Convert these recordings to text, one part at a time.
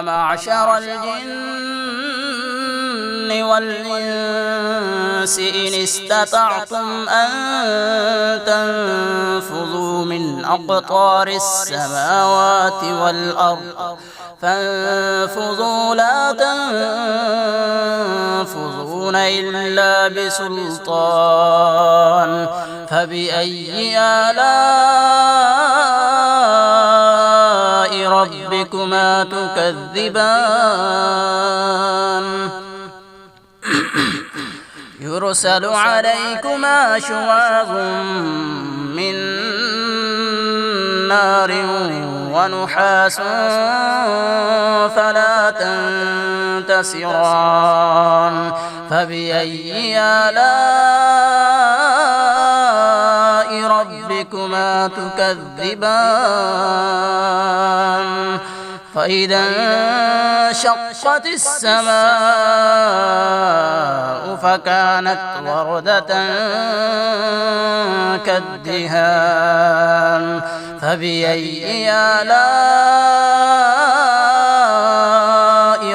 معشر الجن والإنس إن استطعتم أن تنفذوا من أقطار السماوات والأرض فانفذوا لا تنفذون إلا بسلطان فبأي آلاء ربكما تكذبان يرسل عليكما شواظ من نار ونحاس فلا تنتصران فبأي آلاء ربكما تكذبان فإذا انشقت السماء فكانت وردة كالدهان فبأي آلاء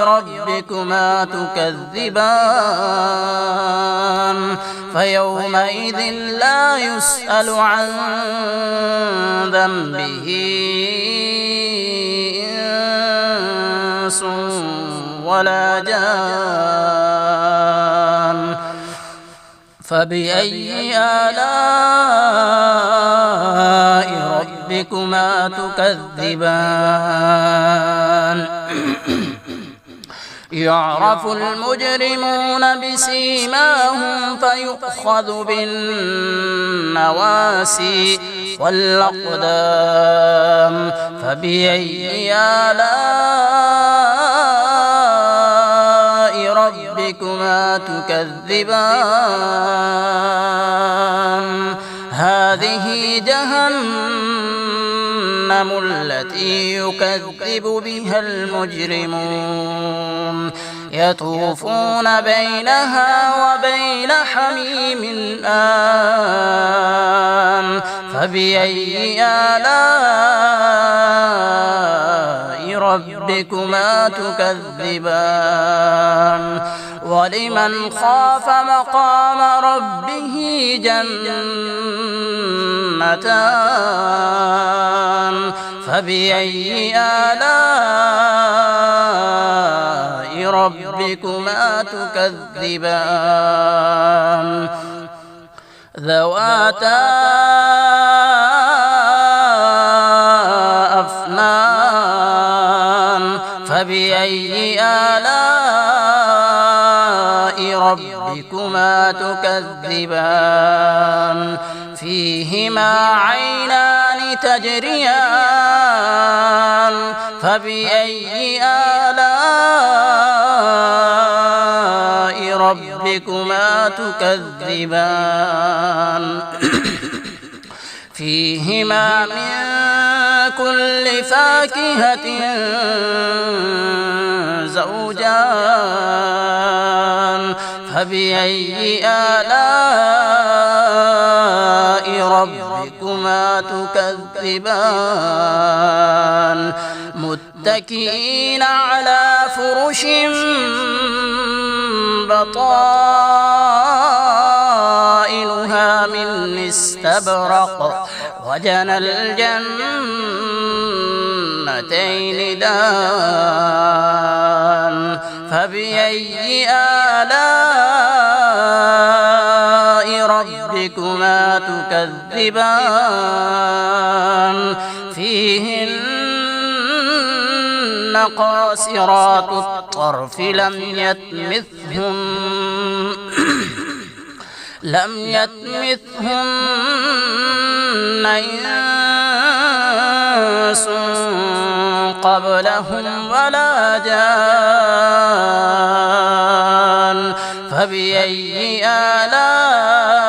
ربكما تكذبان فيومئذ لا يسأل عن ذنبه إنس ولا جان فبأي آلاء ربكما تكذبان يعرف المجرمون بسيماهم فيؤخذ بالنواسي والأقدام فبأي آلاء ربكما تكذبان هذه جهنم التي يكذب بها المجرمون يطوفون بينها وبين حميم آن فبأي آلاء ربكما تكذبان ولمن خاف مقام ربه جنتان فبأي آلاء ربكما تكذبان ذواتا أفنان فبأي آلاء ربكما تكذبان فيهما عينان تجريان فبأي آلاء ربكما تكذبان فيهما من كل فاكهة زوجان فبأي آلاء ربكما تكذبان متكئين على فرش بطائنها من استبرق وجنى الجنتين دان فبأي آلاء ربكما تكذبان فيهن قاصرات الطرف لم يتمثهن إنس قبلهم ولا جان فبأي آلاء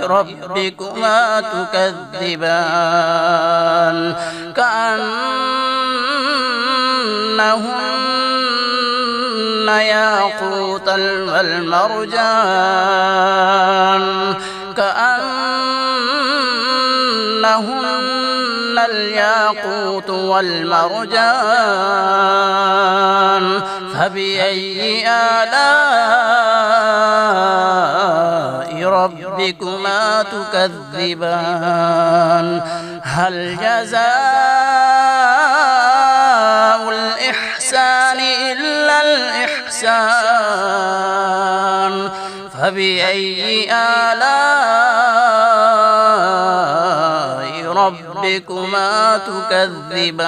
ربكما تكذبان كأنهن ياقوت والمرجان كأنهن فيهن الياقوت والمرجان فبأي آلاء ربكما تكذبان هل جزاء الإحسان إلا الإحسان فبأي آلاء ربكما تكذبان